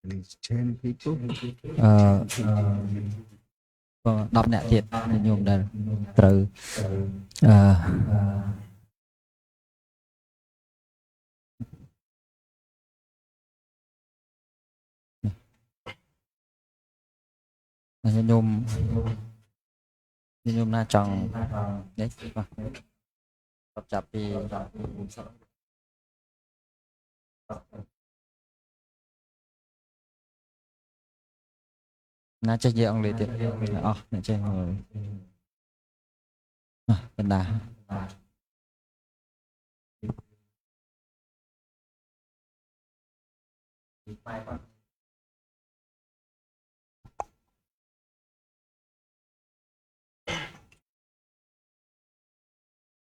10 people. 10 អ្នកទៀតញោមដែលត្រូវញោមណាចង់នេះចាប់ពីណាចេះនិយាយអង់គ្លេសទៀតអស់អ្នកចេះបណ្ដា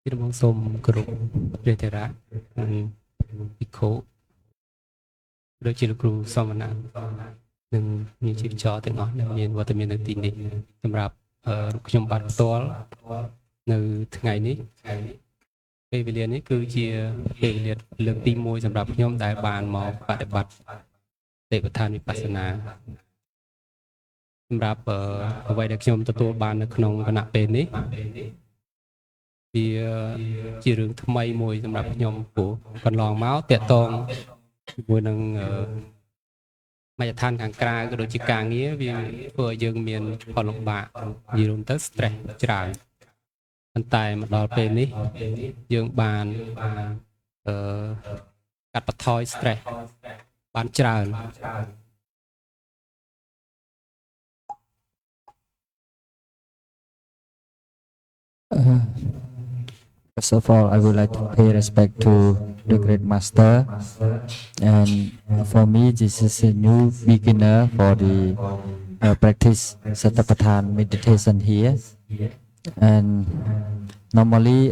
ពីរំងសូមគ្រប់ព្រះធរៈភិក្ខុដូចជាលោកគ្រូសមណៈនិងមានជីវចរទាំងអស់ដែលមានវត្តមាននៅទីនេះសម្រាប់ខ្ញុំបាទផ្ទាល់នៅថ្ងៃនេះពេលវេលានេះគឺជាពេលវេលាលើកទី1សម្រាប់ខ្ញុំដែលបានមកបដិបត្តិទេវឋានវិបស្សនាសម្រាប់អ្វីដែលខ្ញុំទទួលបាននៅក្នុងគណៈពេលនេះវាជារឿងថ្មីមួយសម្រាប់ខ្ញុំព្រោះកន្លងមកតាក់ទងជាមួយនឹងមជ្ឈដ្ឋានខាងក្រៅក៏ដូចជាការងារវាធ្វើឲ្យយើងមានផលលំបាកនិយាយរួមទៅ stress ច្រើនប៉ុន្តែមកដល់ពេលនេះយើងបានកាត់បន្ថយ stress បានច្រើន First of all, I would like to pay respect to the great master, and for me, this is a new beginner for the practice Satipatthana meditation here. And normally,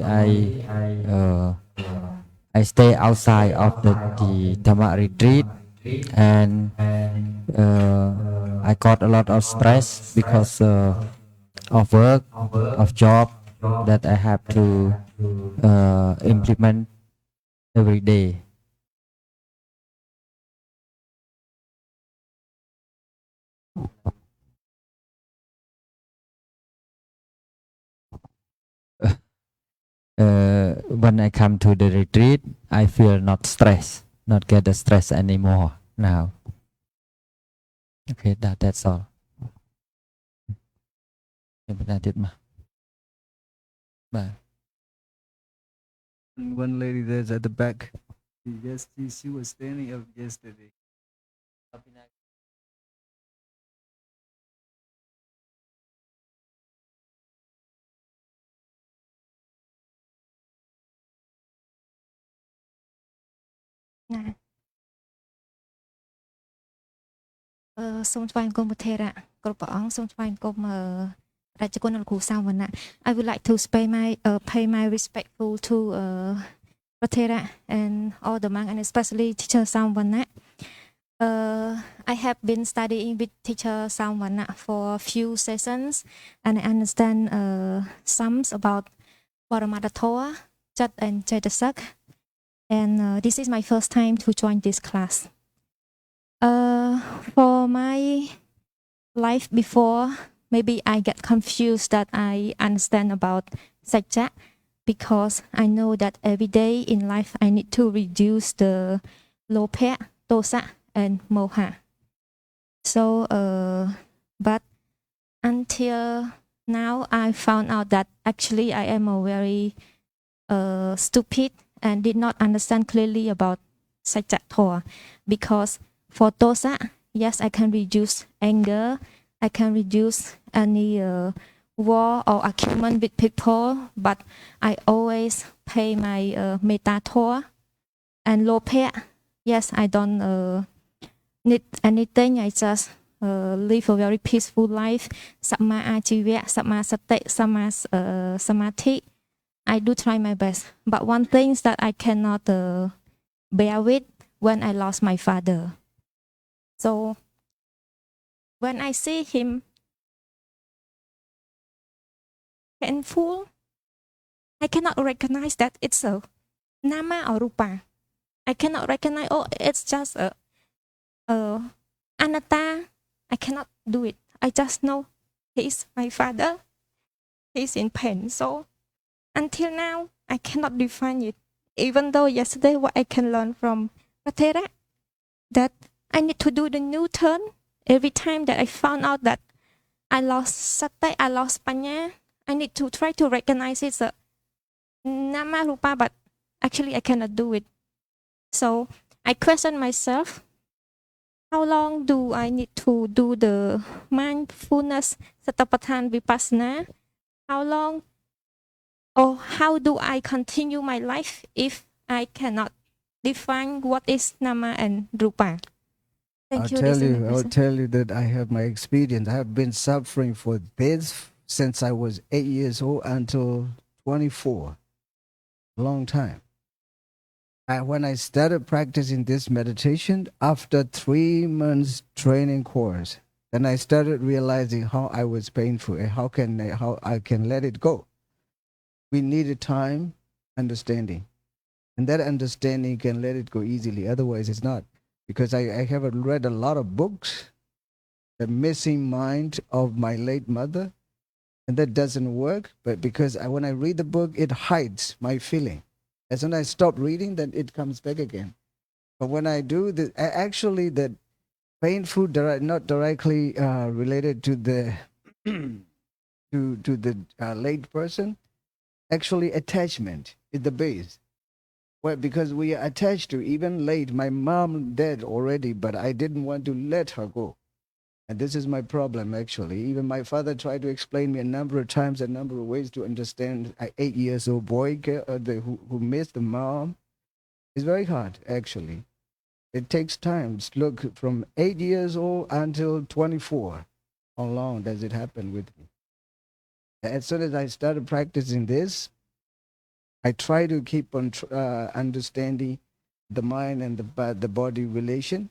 I stay outside of the Dhamma retreat, and I got a lot of stress because of work, of job that I have to implement every day. When I come to the retreat, I feel not stressed, not get the stress anymore now. Okay, that's all. One lady there's at the back. She was standing up yesterday. Song Twine Gomotera, Gropong, Song Twine Gom Rajagon Ku Sawana. I would like to pay my respectful to Rotera and all the monks, and especially teacher Samwana. I have been studying with teacher Samwana for a few sessions, and I understand some about Paramatha, Chat and Chaitasak. And this is my first time to join this class. For my life before, maybe I get confused that I understand about Sajja, because I know that every day in life I need to reduce the Lopa, Dosa, and Moha. So, but until now I found out that actually I am a very stupid and did not understand clearly about Sajja Thoa, because for Dosa, yes, I can reduce anger, I can reduce any war or argument with people, but I always pay my Metta Thoa. And Lopa, yes, I don't need anything, I just live a very peaceful life. Samma Ajivya, Samma Sati, Samma Samadhi. I do try my best. But one thing that I cannot bear with when I lost my father. So when I see him painful, I cannot recognize that it's a Nama or Rupa. I cannot recognize, oh, it's just a anatta, I cannot do it. I just know he's my father. He's in pain. So until now, I cannot define it. Even though yesterday what I can learn from Patera, that I need to do the new turn every time that I found out that I lost sati, I lost panya. I need to try to recognize it's a nama rupa, but actually I cannot do it. So I question myself, how long do I need to do the mindfulness satapatthana vipassana? How long or how do I continue my life if I cannot define what is nama and rupa? Thank you. This is my I'll question. tell you that I have my experience. I have been suffering for this since I was 8 years old until 24. Long time. When I started practicing this meditation, after 3 months training course, then I started realizing how I was painful and how I can let it go. We needed time, understanding. And that understanding can let it go easily. Otherwise, it's not. Because I have read a lot of books, The Missing Mind of My Late Mother, and that doesn't work. But because when I read the book, it hides my feeling. As soon as I stop reading, then it comes back again. But when I do, actually, the painful, not directly related to the to the late person, actually attachment is the base. Well, because we are attached to, even late, my mom dead already, but I didn't want to let her go. And this is my problem, actually. Even my father tried to explain me a number of times, a number of ways to understand an 8 years old boy who missed the mom. It's very hard, actually. It takes time. Look, from 8 years old until 24. How long does it happen with me? As soon as I started practicing this, I try to keep on understanding the mind and the body relation.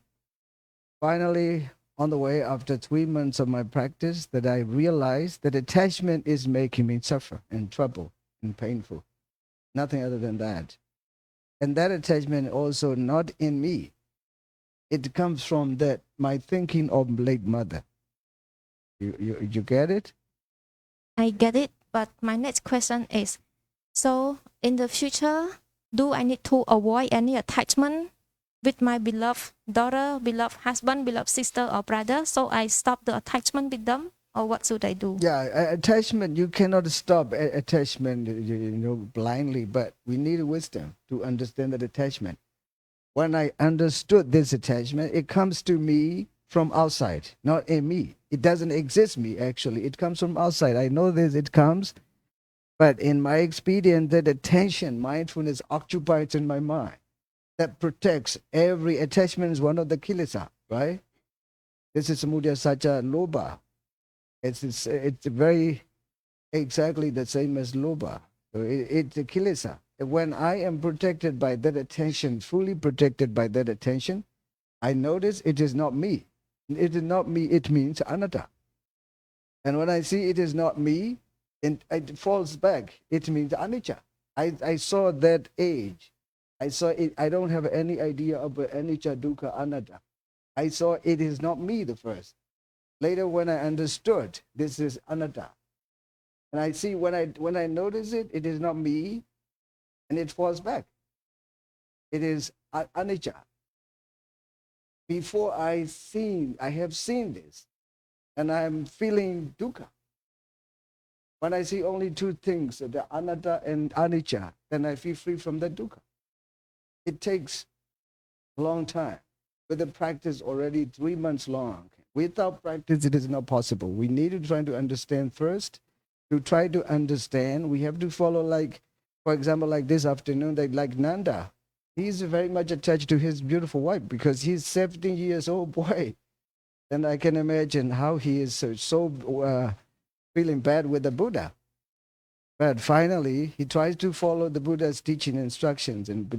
Finally, on the way, after 3 months of my practice, that I realized that attachment is making me suffer and trouble and painful. Nothing other than that. And that attachment also not in me. It comes from that my thinking of late mother. You get it? I get it, but my next question is, so in the future, do I need to avoid any attachment with my beloved daughter, beloved husband, beloved sister or brother, so I stop the attachment with them? Or what should I do? Yeah, attachment, you cannot stop attachment blindly, but we need wisdom to understand that attachment. When I understood this attachment, it comes to me from outside, not in me. It doesn't exist me, actually. It comes from outside. I know this, it comes. But in my experience, that attention, mindfulness occupies in my mind. That protects every attachment is one of the kilesa, right? This is samudaya sacha loba. It's very exactly the same as loba. So it's a kilesa. When I am protected by that attention, fully protected by that attention, I notice it is not me. It is not me, it means anatta. And when I see it is not me, and it falls back, it means anicca. I saw that age. I saw it, I don't have any idea of anicca, dukkha, anatta. I saw it is not me the first. Later when I understood this is anatta. And I see when I notice it, it is not me, and it falls back. It is anicca. Before I have seen this, and I'm feeling dukkha. When I see only two things, the anatta and anicca, then I feel free from the dukkha. It takes a long time. With the practice already 3 months long. Without practice, it is not possible. We need to try to understand first. To try to understand, we have to follow, like, for example, like this afternoon, like Nanda. He's very much attached to his beautiful wife because he's 17 years old boy. And I can imagine how he is so feeling bad with the Buddha. But finally, he tries to follow the Buddha's teaching instructions and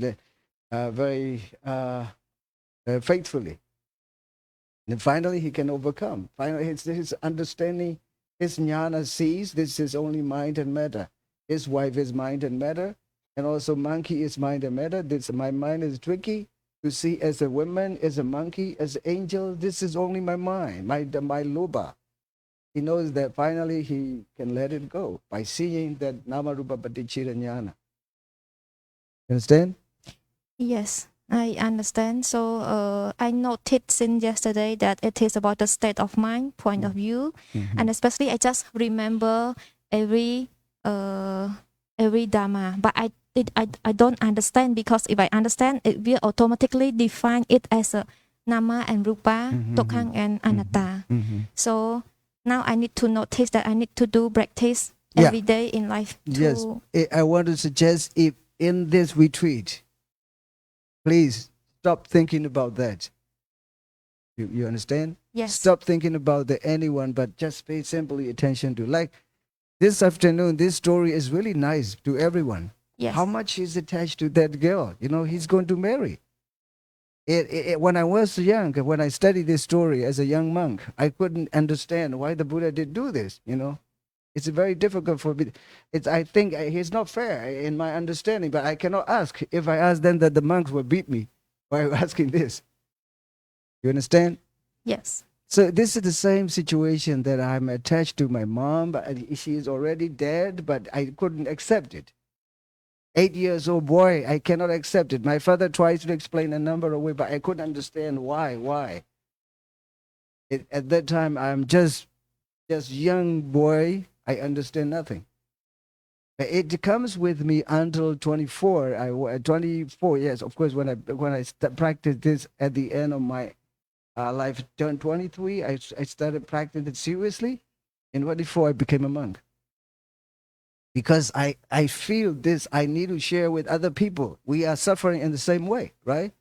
very faithfully. And finally, he can overcome. Finally, his understanding, his jnana sees this is only mind and matter. His wife is mind and matter. And also monkey is mind and matter. My mind is tricky. to see as a woman, as a monkey, as an angel. This is only my mind, my loba. He knows that finally he can let it go by seeing that nama rupa paticca jnana. Understand? Yes, I understand. So I noted since yesterday that it is about the state of mind, point of view, and especially I just remember every dharma, but I don't understand, because if I understand, it will automatically define it as a nama and rupa, tokhang and anatta. So now I need to notice that I need to do practice every day in life. Yes, I want to suggest, if in this retreat, please stop thinking about that. You understand? Yes. Stop thinking about anyone, but just pay simply attention to. Like this afternoon, this story is really nice to everyone. Yes. How much he's attached to that girl. You know, he's going to marry. When I was young, when I studied this story as a young monk, I couldn't understand why the Buddha did do this, you know. It's very difficult for me. I think he's not fair in my understanding, but I cannot ask. If I ask, then that the monks will beat me by asking this. You understand? Yes. So this is the same situation that I'm attached to my mom, but she is already dead, but I couldn't accept it. 8 years old boy, I cannot accept it. My father tries to explain a number of ways, but I couldn't understand why. At that time, I'm just young boy. I understand nothing. It comes with me until 24. 24, yes, of course. When I practiced this at the end of my life, turned 23, I started practicing it seriously. In 24, I became a monk. Because I feel this, I need to share with other people. We are suffering in the same way, right?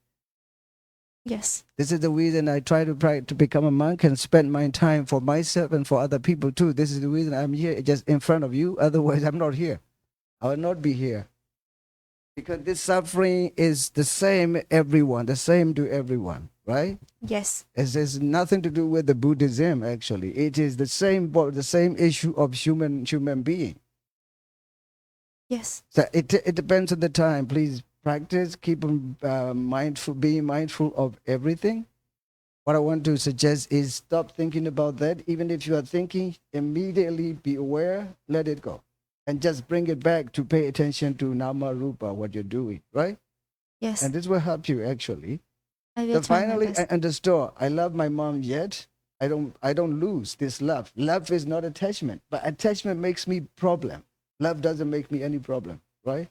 Yes. This is the reason I try to become a monk and spend my time for myself and for other people too. This is the reason I'm here just in front of you. Otherwise, I'm not here. I will not be here. Because this suffering is the same everyone, the same to everyone, right? Yes. It has nothing to do with the Buddhism, actually. It is the same issue of human being. Yes. So it depends on the time. Please practice, keep mindful, being mindful of everything. What I want to suggest is stop thinking about that. Even if you are thinking, immediately be aware, let it go. And just bring it back to pay attention to Nama Rupa, what you're doing, right? Yes. And this will help you actually. I will So try my finally, I best. understood. I love my mom yet. I don't lose this love. Love is not attachment, but attachment makes me problem. Love doesn't make me any problem, right?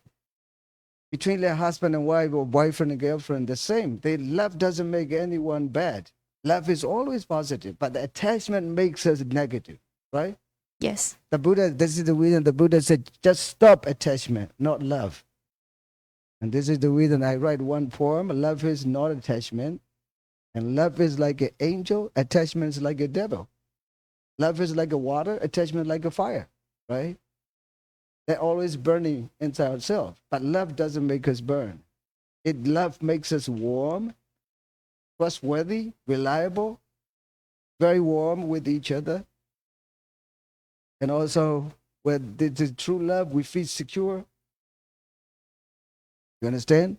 Between their husband and wife or boyfriend and girlfriend, the same. Love doesn't make anyone bad. Love is always positive, but the attachment makes us negative, right? Yes. The Buddha, this is the reason the Buddha said, just stop attachment, not love. And this is the reason I write one poem, love is not attachment. And love is like an angel, attachment is like a devil. Love is like a water, attachment like a fire, right? They're always burning inside ourselves. But love doesn't make us burn. Love makes us warm, trustworthy, reliable, very warm with each other. And also, with the true love, we feel secure. You understand?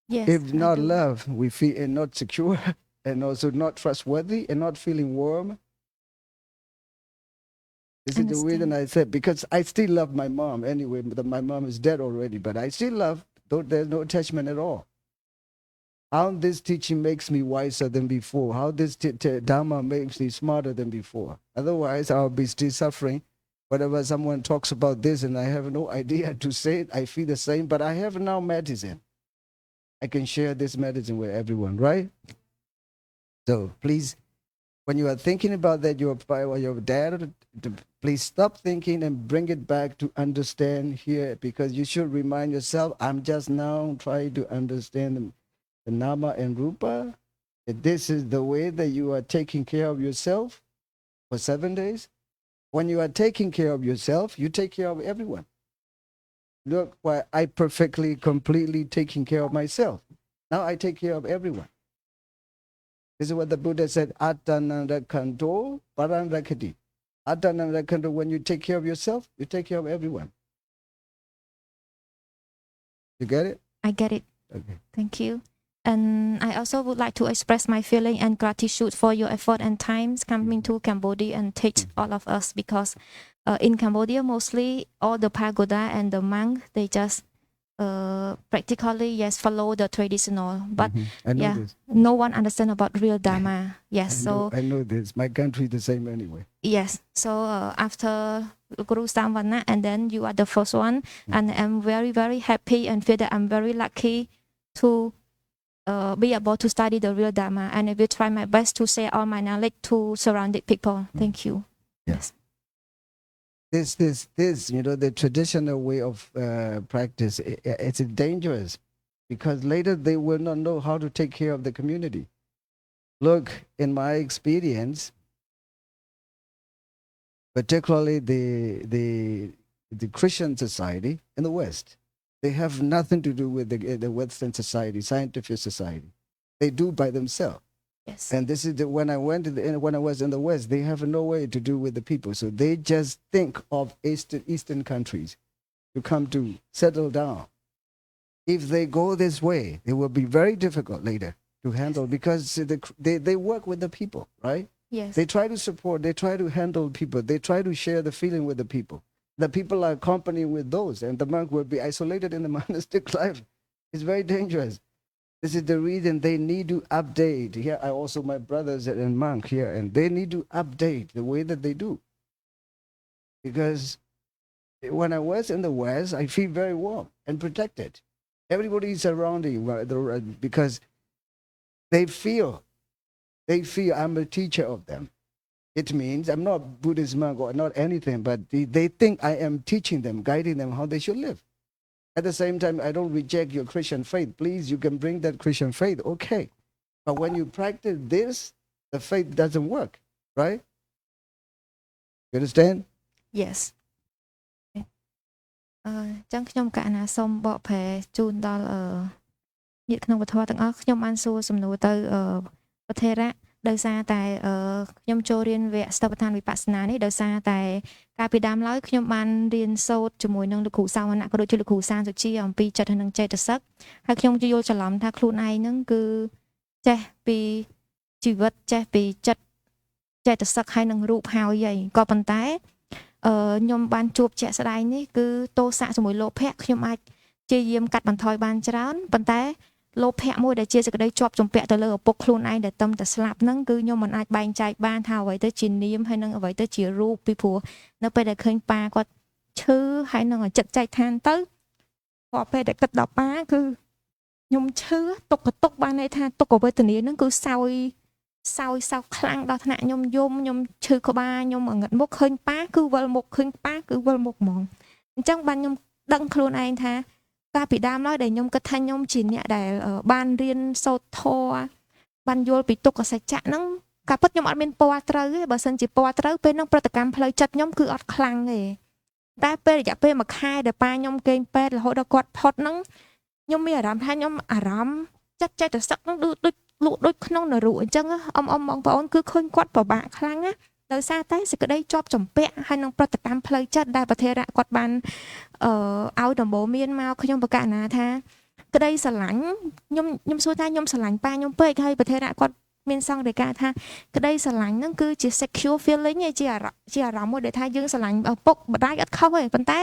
Yes. If I not do. love, we feel not secure and also not trustworthy and not feeling warm. This is the reason I said, because I still love my mom anyway. My mom is dead already, but I still love, though there's no attachment at all. How this teaching makes me wiser than before. How this Dharma makes me smarter than before. Otherwise, I'll be still suffering. Whenever someone talks about this and I have no idea to say it, I feel the same, but I have now medicine. I can share this medicine with everyone, right? So please, when you are thinking about that, your dad, please stop thinking and bring it back to understand here, because you should remind yourself, I'm just now trying to understand the Nama and Rupa. That this is the way that you are taking care of yourself for 7 days. When you are taking care of yourself, you take care of everyone. Look, why I perfectly, completely taking care of myself. Now I take care of everyone. This is what the Buddha said, Attanandakanto Paranrakati. Attanandakanto, when you take care of yourself, you take care of everyone. You get it? I get it. Okay. Thank you. And I also would like to express my feeling and gratitude for your effort and times coming to Cambodia and teach all of us, because in Cambodia mostly all the pagoda and the monk, they just practically follow the traditional, but I know yeah, this. no one understand about real Dharma. Yes, I know this. My country the same anyway. yes. So after Guru Samvana, and then you are the first one, and I'm very, very happy and feel that I'm very lucky to be able to study the real Dharma, and I will try my best to share all my knowledge to surrounded people. Thank you. Yes. This, the traditional way of practice, it's dangerous, because later they will not know how to take care of the community. Look, in my experience, particularly the Christian society in the West, they have nothing to do with the Western society, scientific society. They do by themselves. Yes. And this is when I when I was in the West, they have no way to do with the people. So they just think of Eastern countries to come to settle down. If they go this way, it will be very difficult later to handle, because they work with the people, right? Yes. They try to support, they try to handle people, they try to share the feeling with the people. The people are accompanying with those, and the monk will be isolated in the monastic life. It's very dangerous. This is the reason they need to update. Here I also, my brothers and monk here, and they need to update the way that they do. Because when I was in the West, I feel very warm and protected. Everybody is surrounding, because they feel I'm a teacher of them. It means I'm not Buddhist monk or not anything, but they think I am teaching them, guiding them how they should live. At the same time, I don't reject your Christian faith. Please, you can bring that Christian faith, okay. But when you practice this, the faith doesn't work, right? You understand? Yes. ចឹងខ្ញុំកណាសូមបកប្រែជូនដល់ញាតិក្នុងវត្តទាំងអស់ខ្ញុំបានសួរសំណួរទៅប្រធេរៈដោយសារតែខ្ញុំចូលរៀនវគ្គស្ថាប័នវិបស្សនានេះដោយសារតែកាលពីដើមឡើយខ្ញុំបានរៀនសូត្រជាមួយនឹងលោកគ្រូសាវណ្ណៈក៏ដូចជាលោកគ្រូសានសុជាអំពីចិត្តនិងចេតសិកហើយខ្ញុំយល់ច្រឡំថាខ្លួនឯងហ្នឹងគឺចេះពីជីវិតចេះពីចិត្តចេតសិកហើយនឹងរូបហើយក៏ប៉ុន្តែខ្ញុំបានជួបជាក់ស្ដែងនេះគឺទោសៈជាមួយលោភៈខ្ញុំអាចព្យាយាមកាត់បន្ថយបានច្រើនប៉ុន្តែលោភៈមួយដែលជាសេចក្តីជាប់ជំពាក់ទៅលើឪពុកខ្លួនឯងដែលតែស្លាប់ហ្នឹងគឺខ្ញុំមិនអាចបែងចែកបានថាអ្វីទៅជានាមហើយនឹងអ្វីទៅជារូបពីព្រោះនៅពេលដែលឃើញប៉ាគាត់ឈឺហើយនឹងចិត្តចែកឋានទៅគាត់ពេលដែលគិតដល់ប៉ាគឺខ្ញុំឈឺទុកកតុកបានន័យថាទុកវេទនាហ្នឹងគឺសោយខ្លាំងដល់ថ្នាក់ខ្ញុំយំខ្ញុំឈឺក្បាលខ្ញុំងឹតមុខឃើញប៉ាគឺវិលមុខឃើញប៉ាគឺវិលមុខហ្មងអញ្ចឹងបានខ្ញុំដឹងខ្លួនឯងថាកាលពីដើមឡើយដែលខ្ញុំគិតថាខ្ញុំជាអ្នកដែលបានរៀនសូត្រធម៌បានយល់ពីទុក្ខសច្ចៈហ្នឹងការពិតខ្ញុំអត់មានពណ៌ត្រូវទេបើសិនជាពណ៌ត្រូវពេលហ្នឹងប្រតិកម្មផ្លូវចិត្តខ្ញុំគឺអត់ខ្លាំងទេតែពេលរយៈពេល1ខែដែលប៉ាខ្ញុំគេងពេទ្យរហូតដល់គាត់ផុតហ្នឹងខ្ញុំមានអារម្មណ៍ថាខ្ញុំអារម្មណ៍ចិត្តចេតសិកហ្នឹងដូចលក់ដូចក្នុងនរុអញ្ចឹងអ៊ំបងប្អូនគឺឃើញគាត់ពិបាកខ្លាំងណាដោយសារតែសេចក្តីជាប់ចម្ពាក់ហើយនឹងប្រតិកម្មផ្លូវចិត្តដែលប្រធេរៈគាត់បានឲ្យដំបូន្មានមកខ្ញុំប្រកាសណាថាក្តីស្រឡាញ់ខ្ញុំសួរថាខ្ញុំស្រឡាញ់ប៉ាខ្ញុំពេកហើយប្រធេរៈគាត់មានសង្កេតការថាក្តីស្រឡាញ់ហ្នឹងគឺជា secure feeling ជាអារម្មណ៍មួយដែលថាយើងស្រឡាញ់ឪពុកម្ដាយអត់ខុសទេប៉ុន្តែ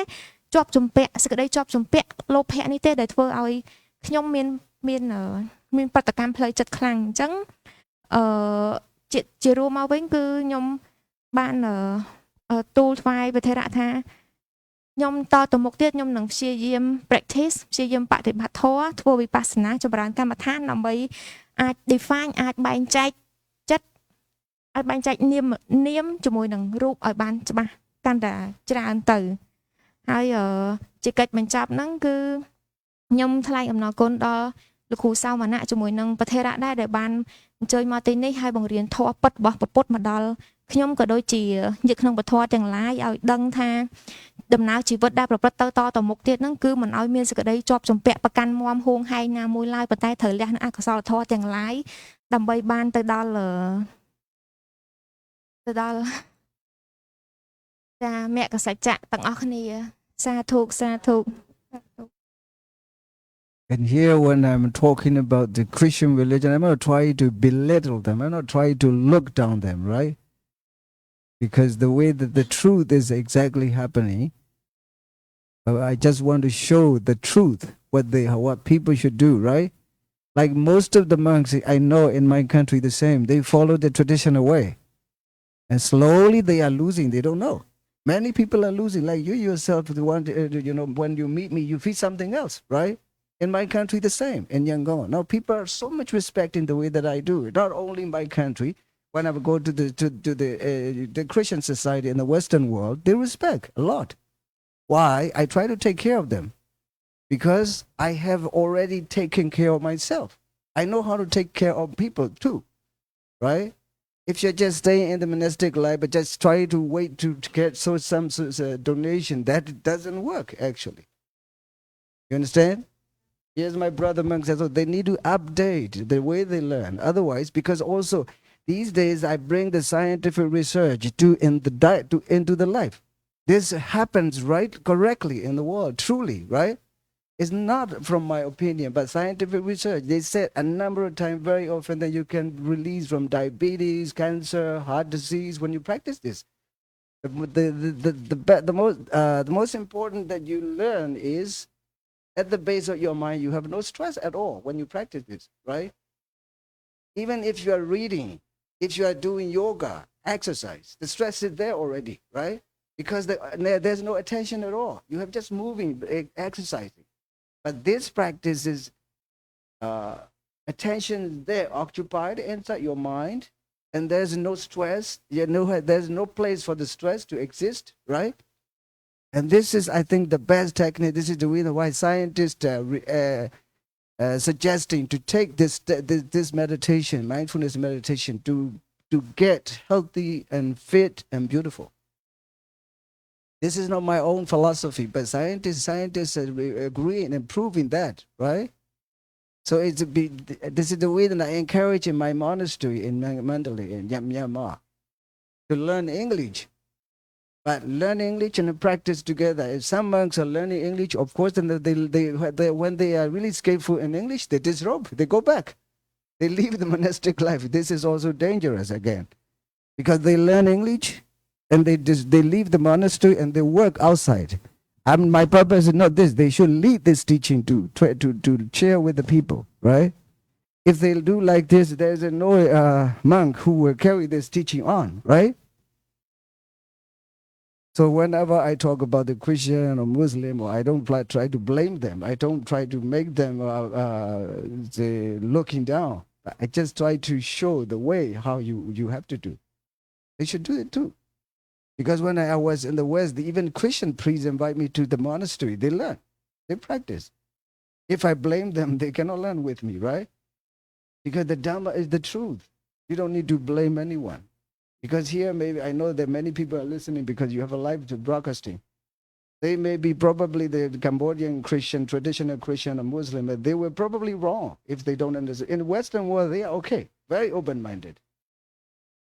ជាប់ចម្ពាក់សេចក្តីជាប់ចម្ពាក់លោភៈនេះទេដែលធ្វើឲ្យខ្ញុំមានប្រតិកម្មផ្លូវចិត្តខ្លាំងអញ្ចឹងជារួមមកវិញគឺខ្ញុំបានទូលថ្វាយប្រធេរៈថាខ្ញុំតទៅមុខទៀតខ្ញុំនឹងព្យាយាម practice ព្យាយាមបប្រតិបត្តិធម៌ធ្វើវិបស្សនាចម្រើនកម្មដ្ឋានដើម្បីអាច define អាចបែងចែកចិត្តអាចបែងចែកនាមជាមួយនឹងរូបឲ្យបានច្បាស់កាន់តែច្រើនទៅហើយជាកិច្ចបញ្ចប់ហ្នឹងគឺខ្ញុំថ្លែងអំណរគុណដល់លោកគ្រូសាវណ្ណៈជាមួយនឹងប្រធេរៈដែរដែលបានអញ្ជើញមកទីនេះហើយបង្រៀនធម៌ពិតរបស់ពុទ្ធមកដល់ខ្ញុំក៏ដូចជាញាតិក្នុងពធទាំងឡាយឲ្យដឹងថាដំណើរជីវិតដែលប្រព្រឹត្តទៅមុខទៀតហ្នឹងគឺមិនឲ្យមានសេចក្តីជាប់ជំពាក់ប្រកាន់មាំហួងហែងណាមួយឡើយប៉ុន្តែត្រូវលះនៅអកុសលធម៌ទាំងឡាយដើម្បីបានទៅដល់ចាមគ្គសច្ចៈទាំងអស់គ្នាសាធុ And here, when I'm talking about the Christian religion, I'm not trying to belittle them. I'm not trying to look down them, right? Because the way that the truth is exactly happening, I just want to show the truth, what people should do, right? Like most of the monks I know in my country, the same. They follow the traditional way, and slowly they are losing. They don't know. Many people are losing. Like you yourself, the one, when you meet me, you feel something else, right? In my country, the same. In Yangon, now people are so much respecting the way that I do it. Not only in my country, when I go to the Christian society in the Western world, they respect a lot. Why? I try to take care of them because I have already taken care of myself. I know how to take care of people too, right? If you're just staying in the monastic life but just try to wait to get some donation, that doesn't work actually. You understand? Here's my brother monks. So they need to update the way they learn. Otherwise, because also these days I bring the scientific research into the life. This happens correctly in the world, truly, right? It's not from my opinion, but scientific research. They said a number of times, very often, that you can release from diabetes, cancer, heart disease when you practice this. The most important that you learn is at the base of your mind, you have no stress at all when you practice this, right? Even if you are reading, if you are doing yoga, exercise, the stress is there already, right? Because there's no attention at all. You have just moving, exercising. But this practice is attention there, occupied inside your mind, and there's no stress. There's no place for the stress to exist, right? And this is, I think, the best technique. This is the reason why scientists suggesting to take this meditation, mindfulness meditation, to get healthy and fit and beautiful. This is not my own philosophy, but scientists are agreeing and proving that, right? So this is the reason I encourage in my monastery in Mandalay in Myanmar to learn English. But learn English and practice together. If some monks are learning English, of course, then when they are really skillful in English, they disrobe, they go back. They leave the monastic life. This is also dangerous again, because they learn English and they leave the monastery and they work outside. My purpose is not this. They should lead this teaching to share with the people, right? If they do like this, there's no monk who will carry this teaching on, right? So whenever I talk about the Christian or Muslim, or I don't try to blame them. I don't try to make them looking down. I just try to show the way how you have to do. They should do it too. Because when I was in the West, even Christian priests invite me to the monastery. They learn. They practice. If I blame them, they cannot learn with me, right? Because the Dharma is the truth. You don't need to blame anyone. Because here, maybe I know that many people are listening because you have a live broadcasting. They may be probably the Cambodian Christian, traditional Christian or Muslim, but they were probably wrong if they don't understand. In the Western world, they are okay, very open-minded.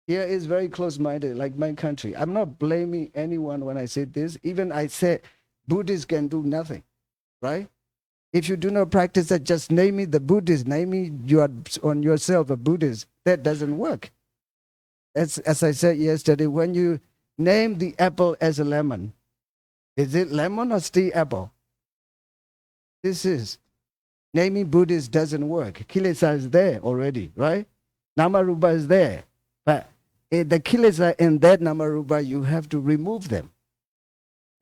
Here is very close-minded, like my country. I'm not blaming anyone when I say this. Even I say Buddhists can do nothing, right? If you do not practice that, just name me the Buddhist, name me you are on yourself a Buddhist. That doesn't work. As I said yesterday, when you name the apple as a lemon, is it lemon or still apple? This is. Naming Buddhist doesn't work. Kilesa is there already, right? Namarupa is there. But the kilesa in that Namarupa, you have to remove them.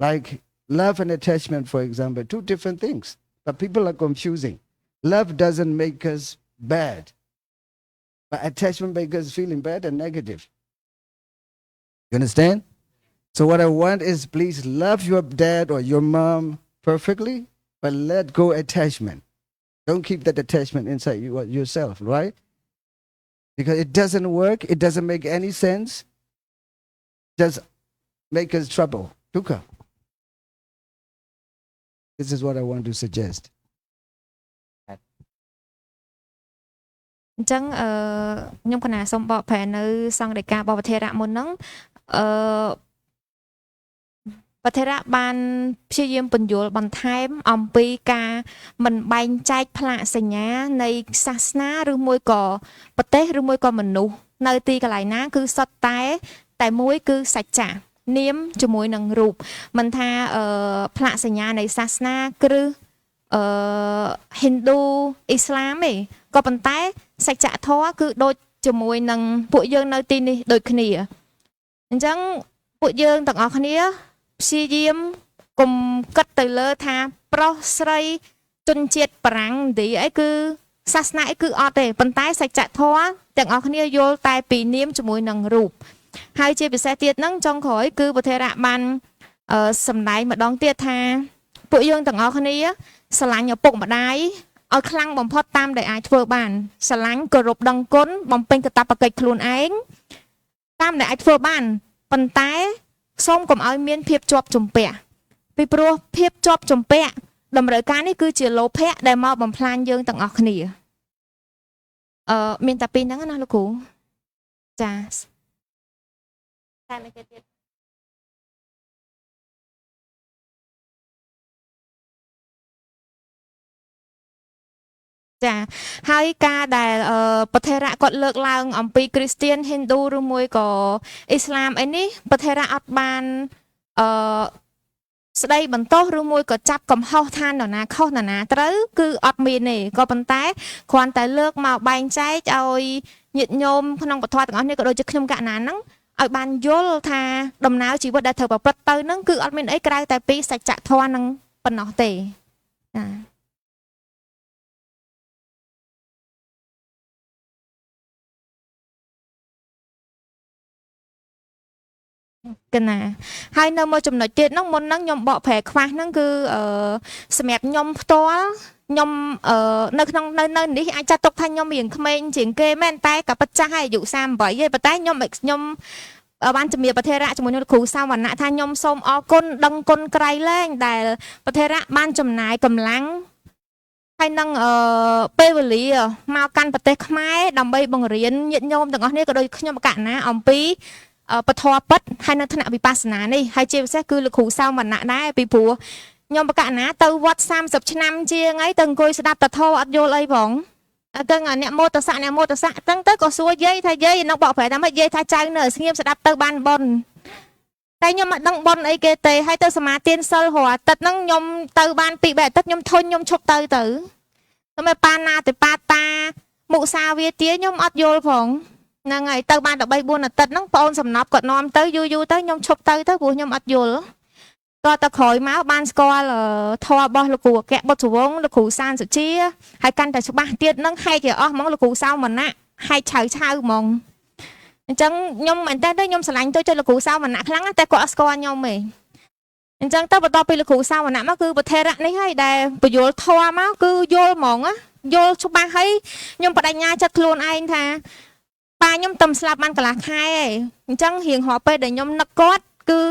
Like love and attachment, for example, two different things. But people are confusing. Love doesn't make us bad. But attachment makes us feeling bad and negative. You understand? So what I want is, please love your dad or your mom perfectly, but let go attachment. Don't keep that attachment inside yourself, right? Because it doesn't work. It doesn't make any sense. Just make us trouble. Dukkha. This is what I want to suggest. អញ្ចឹងខ្ញុំកណាសូមបកប្រែនៅសង្ឃដីកាបវធរៈមុនហ្នឹង ប្រធារៈបានព្យាយាមបញ្យល់បន្ថែមអំពីការមិនបែងចែកផ្លាកសញ្ញានៃសាសនាឬមួយក៏ប្រទេសឬមួយក៏មនុស្សនៅទីកន្លែងណាគឺសុទ្ធតែមួយគឺសច្ចៈនាមជាមួយនឹងរូបមិនថាផ្លាកសញ្ញានៃសាសនាគ្រឹះហិណ្ឌូអ៊ីស្លាមទេក៏ប៉ុន្តែសច្ចធម៌គឺដូចជាមួយនឹងពួកយើងនៅទីនេះដូចគ្នាអញ្ចឹងពួកយើងទាំងអស់គ្នាព្យាយាមកុំគិតទៅលើថាប្រុសស្រីជនជាតិបារាំងទីអីគឺសាសនាអីគឺអត់ទេប៉ុន្តែសច្ចធម៌ទាំងអស់គ្នាយល់តែពីនាមជាមួយនឹងរូបហើយជាពិសេសទៀតហ្នឹងចុងក្រោយគឺប្រធារៈបានសម្ដែងម្ដងទៀតថាពួកយើងទាំងអស់គ្នាស្រឡាញ់ឪពុកម្ដាយឲ្យខ្លាំងបំផុតតាមដែលអាចធ្វើបានស្រឡាញ់គោរពដឹងគុណបំពេញកាតព្វកិច្ចខ្លួនឯងតាមដែលអាចធ្វើបានប៉ុន្តែសូមកុំឲ្យមានភាពជាប់ជំពាក់ពីព្រោះភាពជាប់ជំពាក់តម្រូវការនេះគឺជាលោភៈដែលមកបំផ្លាញយើងទាំងអស់គ្នាមានតែពីរហ្នឹងណាលោកគ្រូចាតែមិនគេទៀតចាហើយការដែលប្រធារៈគាត់លើកឡើងអំពីគ្រីស្ទៀនហិណ្ឌូឬមួយក៏អ៊ីស្លាមអីនេះប្រធារៈអត់បានស្ដីបន្ទោសឬមួយក៏ចាប់កំហុសថានរណាខុសនរណាត្រូវគឺអត់មានទេក៏ប៉ុន្តែគ្រាន់តែលើកមកបែងចែកឲ្យញាតិញោមក្នុងពធទាំងអស់នេះក៏ដូចជាខ្ញុំកណាហ្នឹងឲ្យបានយល់ថាដំណើរជីវិតដែលត្រូវប្រព្រឹត្តទៅហ្នឹងគឺអត់មានអីក្រៅតែពីសច្ចធម៌ហ្នឹងប៉ុណ្ណោះទេចាកណាហើយនៅមួយចំណុចទៀតហ្នឹងមុនហ្នឹងខ្ញុំបកប្រែខ្វះហ្នឹងគឺសម្រាប់ខ្ញុំផ្ទាល់ខ្ញុំនៅក្នុងនៅនេះអាចចាត់ទុកថាខ្ញុំរៀងក្មេងជាងគេមែនតែក៏ពិតចាស់ហើយអាយុ38ហើយប៉ុន្តែខ្ញុំបានជំរាបប្រធារៈជាមួយនឹងគ្រូសាវណ្ណៈថាខ្ញុំសូមអរគុណដឹងគុណក្រៃលែងដែលប្រធារៈបានចំណាយកម្លាំងហើយនឹងពេលវេលាមកកាន់ប្រទេសខ្មែរដើម្បីបង្រៀនញាតិញោមទាំងអស់គ្នាក៏ដូចខ្ញុំកណាអំពីពធពិតហើយនៅថ្នាក់វិបស្សនានេះហើយជាពិសេសគឺលោកគ្រូសាវណ្ណៈដែរពីព្រោះខ្ញុំបកណាទៅវត្ត30ឆ្នាំជាងអីទៅអង្គុយស្ដាប់តធអត់យល់អីផងអញ្ចឹងអ្នកមោទសៈហ្នឹងទៅក៏សួរយាយថាយាយនឹងបកប្រែថាម៉េចយាយថាចៅនៅស្ងៀមស្ដាប់ទៅបានប៉ុនតែខ្ញុំមិនដឹងប៉ុនអីគេទេហើយទៅសមាទានសិលរាល់អាទិត្យហ្នឹងខ្ញុំទៅបាន2 3អាទិត្យខ្ញុំធុញខ្ញុំឈប់ទៅតែប៉ាណាទៅប៉ាតាមុសាវាទាខ្ញុំអត់យល់ផងហ្នឹងហើយទៅបាន13 4អាទិត្យហ្នឹងបងអូនសំណប់គាត់នាំទៅយូរទៅខ្ញុំឈប់ទៅព្រោះខ្ញុំអត់យល់តើក្រោយមកបានស្គាល់ធម៌របស់លោកគ្រូអគ្គបុត្រវង្សលោកគ្រូសានសុជាហើយកាន់តែច្បាស់ទៀតហ្នឹងហែកឲ្យអស់ហ្មងលោកគ្រូសាវណ្ណៈហែកឆៅហ្មងអញ្ចឹងខ្ញុំមែនតើខ្ញុំស្រឡាញ់ទៅលោកគ្រូសាវណ្ណៈខ្លាំងតែគាត់អត់ស្គាល់ខ្ញុំទេអញ្ចឹងទៅបន្ទាប់ពីលោកគ្រូសាវណ្ណៈមកគឺប្រធារៈនេះហើយដែលបញ្យល់ធម៌មកគឺយល់ហ្មងយល់ច្បាស់ហើយខ្ញុំបដិញ្ញាចិត្តខ្លួនឯងថាប៉ាខ្ញុំទំស្លាប់បានកន្លះខែឯងអញ្ចឹងរៀងរាល់ពេលដែលខ្ញុំនឹកគាត់គឺ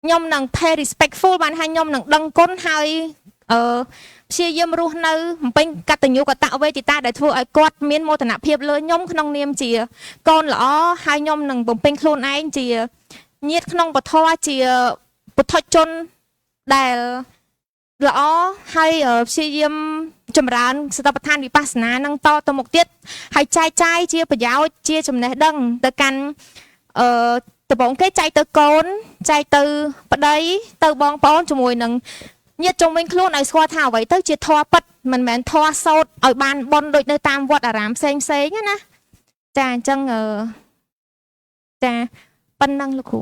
ខ្ញុំនឹង pay respectful បានហើយខ្ញុំនឹងដឹងគុណហើយព្យាយាមរស់នៅបំពេញកតញ្ញូកតវេទិតាដែលធ្វើឲ្យគាត់មានមោទនភាពលើខ្ញុំក្នុងនាមជាកូនល្អហើយខ្ញុំនឹងបំពេញខ្លួនឯងជាញាតិក្នុងពធជាពុទ្ធជនដែលល្អហើយព្យាយាមចម្រើនសតិប្បដ្ឋានវិបស្សនានឹងតទៅមុខទៀតហើយចែកចាយជាប្រយោជន៍ជាចំណេះដឹងទៅកាន់ដំបងគេចែកទៅកូនចែកទៅប្តីទៅបងប្អូនជាមួយនឹងញាតិជុំវិញខ្លួនឲ្យស្គាល់ថាអ្វីទៅជាធម៌ពិតមិនមែនធម៌សោតឲ្យបានបន់ដូចនៅតាមវត្តអារាមផ្សេងណាចាអញ្ចឹងចាប៉ុណ្ណឹងលោកគ្រូ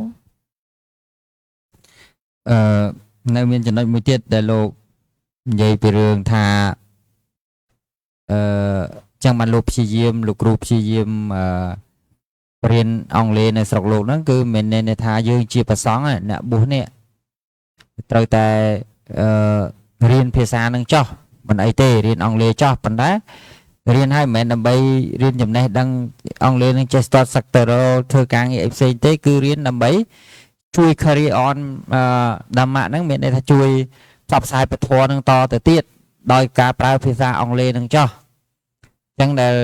នៅមានចំណុចមួយទៀតដែលលោកនិយាយពីរឿងថាចឹងបានលោកព្យាយាមលោកគ្រូព្យាយាមរៀនអង់គ្លេសនៅស្រុកលោកហ្នឹងគឺមិនមែនថាយើងជាប្រសង់អ្នកបុស្សនេះត្រូវតែរៀនភាសានឹងចោះមិនអីទេរៀនអង់គ្លេសចោះប៉ុន្តែរៀនឲ្យមិនមែនដើម្បីរៀនចំណេះដឹងអង់គ្លេសនឹងចេះស្ទាត់សឹកទៅធ្វើការងារផ្សេងទេគឺរៀនដើម្បីជួយ carry on ဓម៌ហ្នឹងមានន័យថាជួយផ្សព្វផ្សាយពធនឹងតទៅទៀតដោយការប្រើភាសាអង់គ្លេសនឹងចោះចឹងដែល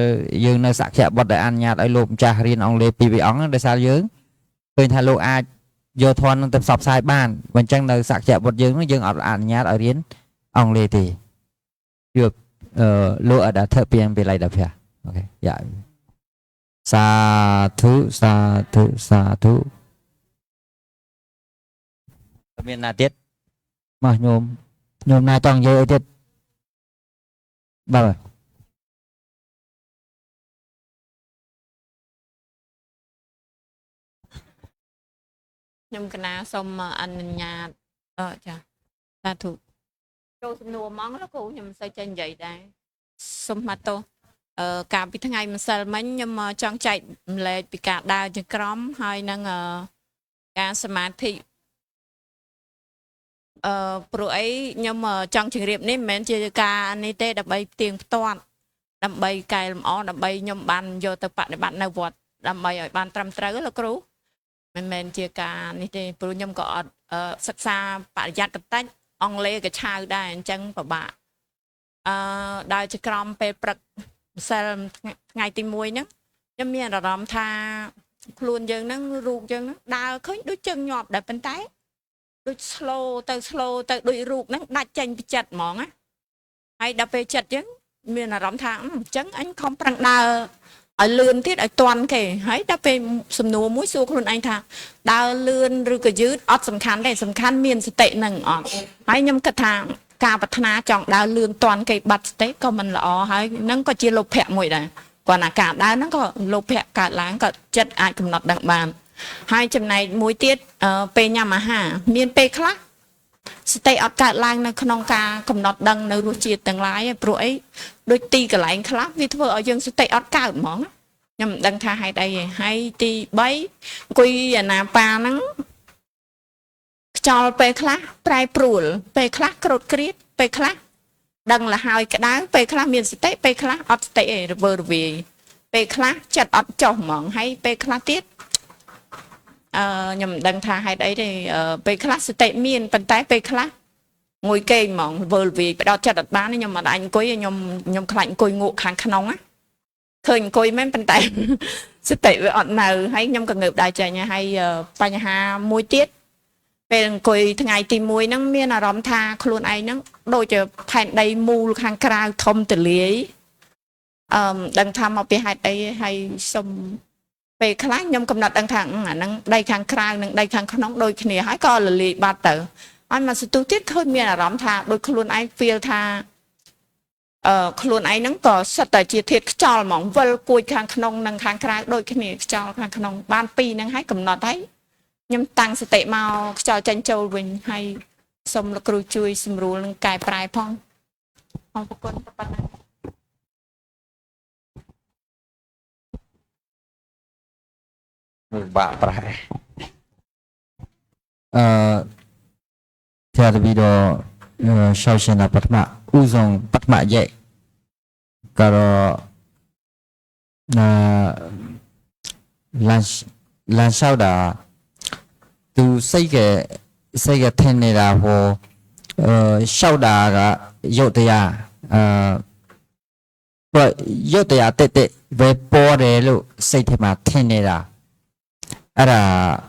យើងនៅសក្យបុត្រដែលអនុញ្ញាតឲ្យលោកម្ចាស់រៀនអង់គ្លេសពីរអង្គដោយសារយើងឃើញថាលោកអាច vô thon nó tập sập sai ban vẫn chẳng nơi sạc chẹt một dương ở ảnh nhát ở riến ông lê thì được lụa đã thợ piang về lại đập hè ok dạ sa thu miền nào tiết mà nhôm nào toàn dây tiết bao rồi nhung cái nào xong anh nhà chà sa thủចូលសំណួរហ្មងលោកគ្រូខ្ញុំមិនសូវចេះនិយាយដែរសុំមកទោសកាលពីថ្ងៃម្សិលមិញខ្ញុំចង់ចែកម្លែកពីការដើរចង្ក្រមហើយនឹងការសមាធិព្រោះអីខ្ញុំចង់ជម្រាបនេះមិនមែនជាការនេះទេដើម្បីផ្ទៀងផ្ទាត់ដើម្បីកែលម្អដើម្បីខ្ញុំបានយកទៅបដិបត្តិនៅវត្តដើម្បីឲ្យបានត្រឹមត្រូវលោកគ្រូមិនមែនជាការនេះទេព្រោះខ្ញុំក៏អត់សិក្សាបរិយ័តបន្តិចអង់គ្លេសក៏ឆៅដែរអញ្ចឹងពិបាកដើរចក្រមពេលព្រឹកម្សិលថ្ងៃទី1ហ្នឹងខ្ញុំមានអារម្មណ៍ថាខ្លួនយើងហ្នឹងរូបយើងហ្នឹងដើរឃើញដូចជើងញាប់ដែរប៉ុន្តែដូច slow ទៅដូចរូបហ្នឹងដាច់ចេញពីចិត្តហ្មងណាហើយដល់ពេលចិត្តយើងមានអារម្មណ៍ថាអញ្ចឹងអញខំប្រឹងដើរឲ្យលឿនទៀតឲ្យតាន់គេហើយដល់ពេលសំណួរមួយសួរខ្លួនឯងថាដើរលឿនឬក៏យឺតអត់សំខាន់ទេសំខាន់មានសតិនឹងអត់ហើយខ្ញុំគិតថាការប្រាថ្នាចង់ដើរលឿនតាន់គេបាត់សតិក៏មិនល្អហើយនឹងក៏ជាលោភៈមួយដែរគាត់ណាការដើរហ្នឹងក៏លោភៈកើតឡើងក៏ចិត្តអាចកំណត់ដឹងបានហើយចំណែកមួយទៀតពេលញ៉ាំអាហារមានពេលខ្លះសតិអត់កើតឡើងនៅក្នុងការកំណត់ដឹងនៅរសជាតិទាំងឡាយព្រោះអីដូចទីកន្លែងខ្លះវាធ្វើឲ្យយើងសតិអត់កើតហ្មងខ្ញុំមិនដឹងថាហេតុអីទេហើយទី3អង្គុយអាណាប៉ាហ្នឹងខ្យល់ពេលខ្លះប្រែប្រួលពេលខ្លះក្រោតគ្រៀតពេលខ្លះដឹងលហើយក្តៅពេលខ្លះមានសតិពេលខ្លះអត់សតិទេរវើរវាយពេលខ្លះចិត្តអត់ចុះហ្មងហើយពេលខ្លះទៀតខ្ញុំមិនដឹងថាហេតុអីទេពេលខ្លះសតិមានប៉ុន្តែពេលខ្លះងុយគេហ្មងវើលវាយបដោតចិត្តអត់បានខ្ញុំមិនអាចអង្គុយខ្ញុំខ្លាចអង្គុយងក់ខាងក្នុងណាឃើញអង្គុយមែនប៉ុន្តែសតិវាអត់នៅហើយខ្ញុំក៏ងើបដែរចេញហើយបញ្ហាមួយទៀតពេលអង្គុយថ្ងៃទី1ហ្នឹងមានអារម្មណ៍ថាខ្លួនឯងហ្នឹងដូចជាផែនដីមូលខាងក្រៅធំទលាយដឹងថាមកពីហេតុអីហើយសុំពេលខ្លះខ្ញុំកំណត់ដឹងថាអាហ្នឹងដីខាងក្រៅនិងដីខាងក្នុងដូចគ្នាហើយក៏លលាយបាត់ទៅហើយមកសន្ទុះទៀតឃើញមានអារម្មណ៍ថាដូចខ្លួនឯង feel ថាខ្លួនឯងហ្នឹងក៏សិតតែជាធាតុខ្យល់ហ្មងវិលគួចខាងក្នុងនិងខាងក្រៅដូចគ្នាខ្យល់ខាងក្នុងបាន2ហ្នឹងហើយកំណត់ហើយខ្ញុំតាំងសតិមកខ្យល់ចេញចូលវិញហើយសូមលោកគ្រូជួយសម្រួលនិងកែប្រែផងអរគុណតែប៉ុណ្ណឹងបាក់ប្រែtheo the video sau khi là bắt mạ u dòng bắt mạ dậy cả là sao đã từ xây cái thân này là hồ sau đã dậu thì rồi dậu thì tệ về po để lúc xây thêm mà thân này là là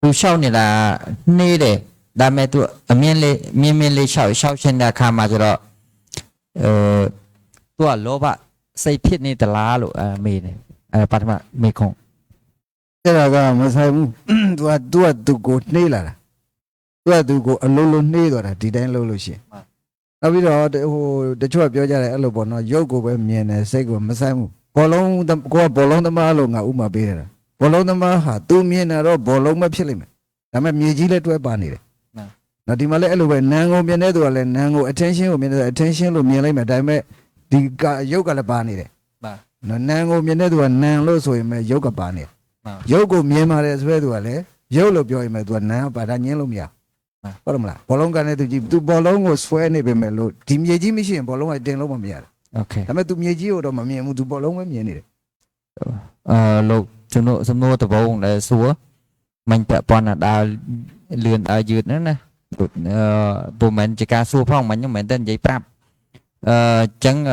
tu sau này là nê để đam mê tu miên lê sau trên là khám mà rồi tu ở lỗ bạn xây thiết này là lỗ mì này bắt mà mì không thế là cái mà sao tu cột nê là tu cột lô nê rồi là đi đến lô xí bây giờ để cho biểu ra lại lô bọn nó vô của bên miền này xây của mà sao bỏ lông tầm mà lô ngã mà bây giờ bỏ lông tầm mà hả tu miền này rồi bỏ lông mà phía lên làm em nhiều gì lấy tu bán này nó đi mà lấy lô bên nàng ngô miền này tu là nàng ngô attention của miền này attention lô miền lấy mà đại mẹ đi cả vô cả là bán này nó nàng ngô miền này tu là nàng lô rồi mà vô cả bán này vô của miền mà đấy rồi tu là vô lô biểu mà tu nàng bà đã nhớ lô miền có đúng là bỏ lông cái này tu bỏ lông của xoay này bên mẹ lô tìm gì chứ mấy chuyện bỏ lông ở trên lô mà miền ok làm em tu miền gì ở đó mà miền tu bỏ lông với miền này lô trong nô tập vong là xúa mình phải bọn là đào lươn ở dưới nữa nè bộ mình chỉ cả xua phong mình nhưng mình tên giấy prap chẳng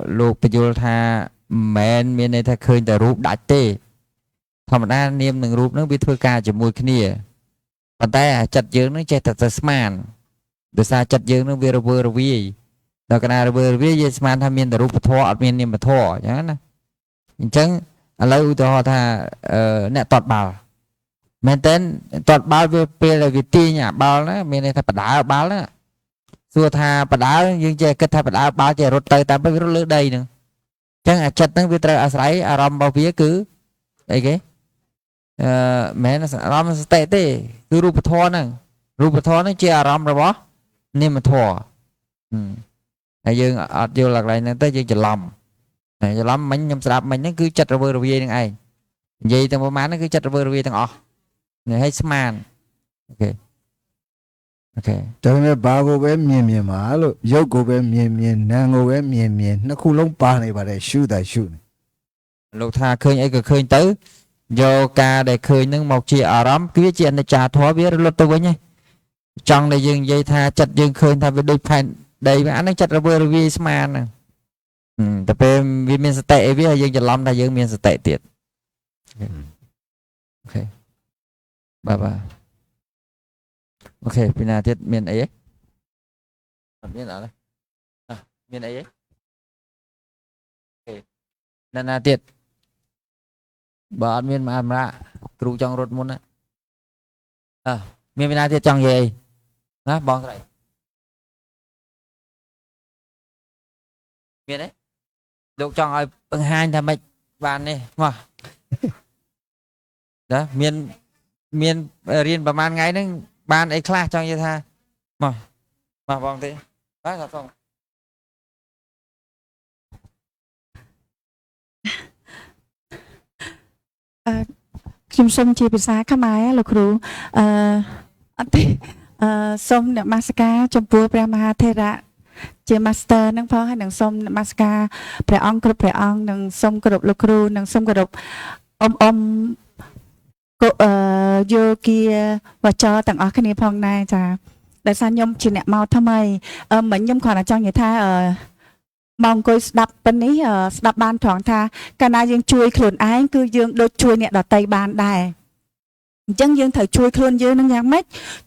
lục bây giờ tha mẹ miền này tha khơi tại rúp đã tê thầm đa niệm nâng rụp nó bị thưa ca cho mùi kia còn tay chặt dương nó chạy thật sman từ xa chặt dương nó bị rơ vi rồi cái nào rơ vi sman tham miên từ rụp thọ miên niệm thọ nhá chẳng lấy từ họ tha nè tọt bảo men tên tọt bao về là vì ti nhá bao đó miền này tha bả đá bao đó xưa tha bả đá dương chơi kết tha bả đá bao chơi rốt tay ta mới rốt lưỡi đây nữa chẳng chặt nó bị trời sấy ram bao phía cứ đây cái mẹ nó ram tệ tệ cứ rụp thọ nó chơi ram rồi bó nên mà thọ hay dương vô lạc lại nó tới dương chật lòng này cho lắm mình nhầm sạp mình nó cứ chặt rồi về đằng ai vậy thằng bố má nó cứ chặt rồi về thằng này hay sman ok cho nên ba cô bé miền mà lo yêu cô bé miền nàng cô bé miền nó khu lông ba này bà để shoot lúc tha khơi ấy cứ khơi tới do ca để khơi nâng một chị ở đó cứ biết chuyện này trả thua biết luật tôi với nhé trong này dừng dây tha chặt dừng khơi tha với đôi phanh đầy mà nó chặt rồi về sman nèแต่เป็นวิมินสเตย์วิยังจะล้อมได้ยังมีสเตย์ติดโอเคบ๊ายบายโอเคพี่นาทิศมีอะไรมีอะไรมีอะไรโอเคนาทิศบอดมีมาละครูจังรถมุนนะมีนาทิศจังยัยนะบองอะไรมีอะไรลูกจังเอาปังหานทำไมบ้านนี่มาđó miền riêngประมาณไงนึงบ้านไอ้คลาจังยี่ท่ามาบองทีมาครับphong ខ្ញុំសូមជាភាសាខ្មែរលោកគ្រូអត់ទេសូមនមស្ការចំពោះព្រះមហាថេរៈជា master នឹងផងហើយនឹងសូមនមស្ការព្រះអង្គគ្រប់ព្រះអង្គនិងសូមគោរពលោកគ្រូនិងសូមគោរពអ៊ំយោគាវចរទាំងអស់គ្នាផងដែរចាដោយសារខ្ញុំជាអ្នកមកថ្មីមិញខ្ញុំគ្រាន់តែចង់និយាយថាមកអង្គុយស្ដាប់ប៉ុណ្នេះស្ដាប់បានត្រង់ថាកាលណាយើងជួយខ្លួនឯងគឺយើងដូចជួយអ្នកដទៃបានដែរអញ្ចឹងយើងត្រូវជួយខ្លួនយើងនឹងយ៉ាងម៉េច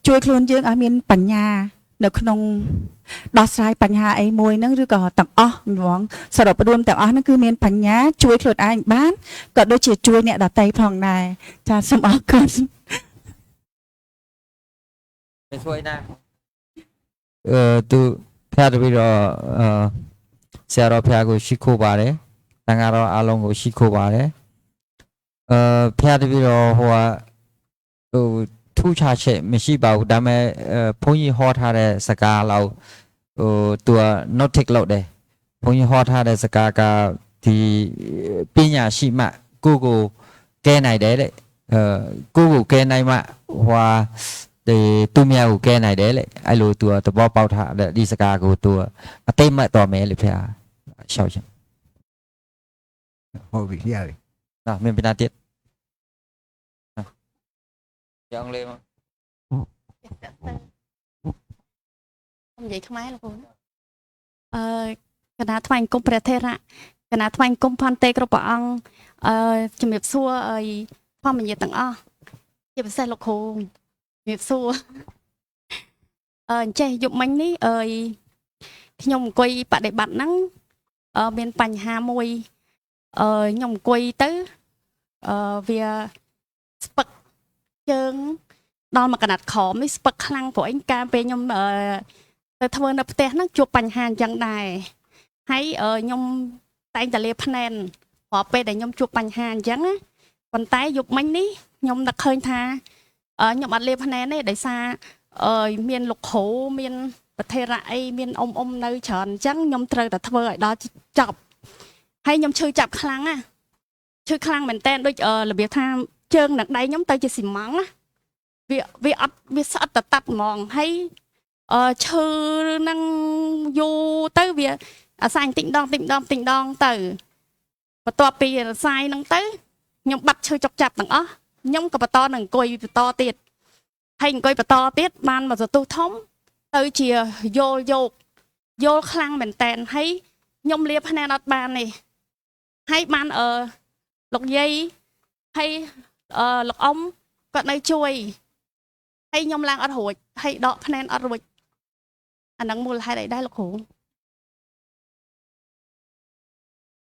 ជួយខ្លួនយើងឲ្យមានបញ្ញានៅក្នុងដោះស្រាយបញ្ហាអីមួយហ្នឹងឬក៏ទាំងអស់ហ្មងសរុបរួមទាំងអស់ហ្នឹងគឺមានបញ្ញាជួយខ្លួនឯងបានក៏ដូចជាជួយអ្នកដទៃផងដែរចាសូមអរគុណជួយណាទូផ្សាយវីដេអូဆရာတော်ဖះကိုရှိခိုးပါတယ်တန်ဃာတော်အားလုံးကိုရှိခိုးပါတယ်ဖះတပည့်တော်ဟိုထူးခြားချက်မရှိပါဘူးဒါပေမဲ့ဘုန်းကြီးဟောထားတဲ့စကားလောက်သူက note take လုပ်တယ်ဘုန်းကြီးဟောထားတဲ့စကားကဒီပညာရှိမှကိုကဲနိုင်တယ်တဲ့ကိုကဲနိုင်မှဟိုဒီသူများကိုကဲနိုင်တယ်လေအဲ့လိုသူကသဘောပေါက်ထားတဲ့ဒီစကားကိုသူအသိမှတ်တော်မယ်လေဖေရှောက်ချင်ဟုတ်ပြီရတယ်နော်မင်းပြန်ទៀតចង់លេមកខ្ញុំនិយាយខ្មែរលោកគ្រូគណៈថ្វាយអង្គមព្រះថេរៈគណៈថ្វាយអង្គមផនតេគ្រប់ព្រះអង្គជំរាបសួរឲ្យធម្មញាទាំងអស់ជាពិសេសលោកគ្រូជំរាបសួរចេះយប់មិញនេះខ្ញុំអង្គុយបដិបត្តិហ្នឹងមានបញ្ហាមួយខ្ញុំអង្គុយទៅវាស្ពឹកជើងដល់មកកណាត់ក្រមនេះស្ពឹកខ្លាំងព្រោះអីកាលពេលខ្ញុំទៅធ្វើនៅផ្ទះហ្នឹងជួបបញ្ហាអញ្ចឹងដែរហើយខ្ញុំតែងតែលាភ្នែនព្រោះពេលដែលខ្ញុំជួបបញ្ហាអញ្ចឹងណាប៉ុន្តែយប់មិញនេះខ្ញុំនឹកឃើញថាខ្ញុំអត់លាភ្នែនទេដោយសារមានលោកគ្រូមានប្រធេរៈអីមានអ៊ំនៅច្រើនអញ្ចឹងខ្ញុំត្រូវតែធ្វើឲ្យដល់ចប់ហើយខ្ញុំឈឺចាប់ខ្លាំងណាឈឺខ្លាំងមែនតើដូចរបៀបថាជើងនឹងដៃខ្ញុំទៅជាស៊ីម៉ង់ណាវាអត់វាស្អិតតតាប់ហ្មងហើយឈឺនឹងយូរទៅវាអាសាញតិចដងទៅបន្ទាប់ពីរសាយហ្នឹងទៅខ្ញុំបាត់ឈឺចុកចាប់ទាំងអស់ខ្ញុំក៏បន្តនឹងអង្គុយបន្តទៀតហើយអង្គុយបន្តទៀតបានមកសន្ទុះធំទៅជាយល់ខ្លាំងមែនតែនហើយខ្ញុំលាភ្នែនអត់បានទេហើយបានលោកយាយហើយ លោកអ៊ំគាត់នៅជួយហើយខ្ញុំឡើងអត់រួចហើយដកភ្នែនអត់រួចអាហ្នឹងមូលហេតុអីដែរលោកគ្រូ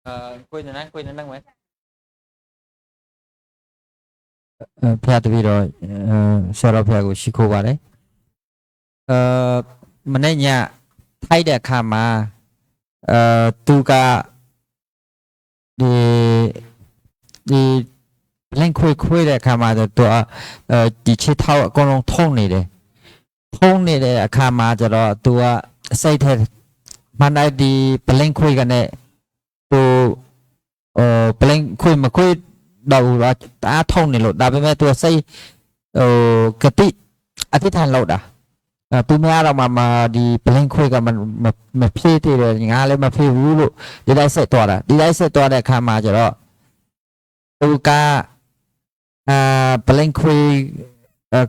អង្គុយនៅណាអង្គុយនៅហ្នឹងមែនផ្ទះទៅវីរសារផ្ទះကိုឈីខូបាទម្នាក់ញ៉ាថៃတဲ့အခါမှာသူကဒီလင်းခွေတဲ့အခါမှာသူဒီချစ်ထောက်အကုန်လုံးထုံနေတယ်ထုံနေတဲ့အခါမှာကျတော့သူကစိတ်ထဲမှန်တိုင်းဒီပလင်းခွေကနေသူပလင်းခွေမခွေတော့တအားထုံနေလို့ဒါပေမဲ့သူစိတ်ကတိអធិដ្ឋានလို့တာသူများတော့မှဒီပလင်းခွေကမဖြည့်သေးတယ်ငါလည်းမဖြည့်ဘူးလို့ဒီတိုင်းဆက်သွားတာဒီတိုင်းဆက်သွားတဲ့အခါမှာကျတော့သူကပလင်းခွေ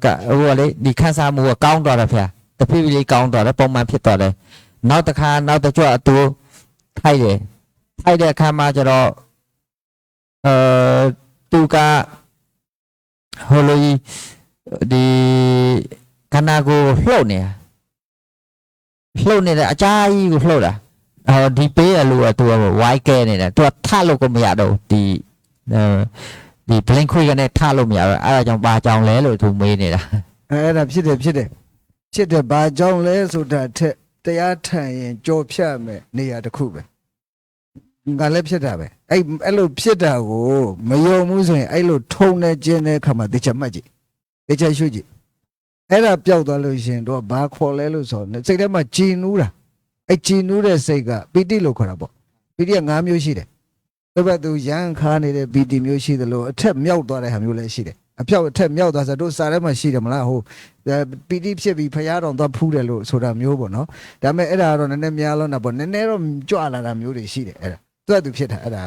ကဟိုလေဒီခန်းစားမှုကကောင်းသွားတယ်ဖေတဖြည်းဖြည်းကောင်းသွားတယ်ပုံမှန်ဖြစ်သွားတယ်နောက်တစ်ခါနောက်တစ်ကြွသူထိုက်တဲ့အခါမှာကျတော့သူကဟိုလိုဒီခန္ဓာကိုယ်လှုပ်နေတဲ့အကြာကြီးကိုလှုပ်တာဒီပေးရလို့သူကဝိုင်းကဲနေတယ်သူကထလို့ကိုမရတော့ဒီပလင်းခွေကနေထလို့မရတော့အဲ့ဒါကြောင့်ဘာကြောင့်လဲလို့သူမေးနေတာအဲ့ဒါဖြစ်တယ်ဘာကြောင့်လဲဆိုတာထက်တရားထန်ရင်ကြော်ဖြတ်မယ်နေရာတစ်ခုပဲငါလည်းဖြစ်တာပဲအဲ့လိုဖြစ်တာကိုမယုံဘူးဆိုရင်အဲ့လိုထုံနေခြင်းတဲ့ခါမှာတခြားမှတ်ကြည့်တခြားရှုကြည့်အဲ့ဒါပျောက်သွားလို့ရှင်တော့ဘာခေါ်လဲလို့ဆိုတော့စိတ်ထဲမှာကြည်နူးတာအဲ့ကြည်နူးတဲ့စိတ်ကပီတိလို့ခေါ်တာပေါ့ပီတိက၅မျိုးရှိတယ်တပတ်သူရန်ခါနေတဲ့ပီတိမျိုးရှိတယ်လို့အထက်မြောက်သွားတဲ့ဟာမျိုးလည်းရှိတယ်အဖြောက်အထက်မြောက်သွားဆိုတော့စာထဲမှာရှိတယ်မလားဟိုပီတိဖြစ်ပြီးဖရားတော်သွားဖူးတယ်လို့ဆိုတာမျိုးပေါ့နော်ဒါပေမဲ့အဲ့ဒါကတော့နည်းနည်းများလုံးတာပေါ့နည်းနည်းတော့ကြွလာတာမျိုးတွေရှိတယ်အဲ့ဒါသူဖြစ်တာအဲ့ဒါ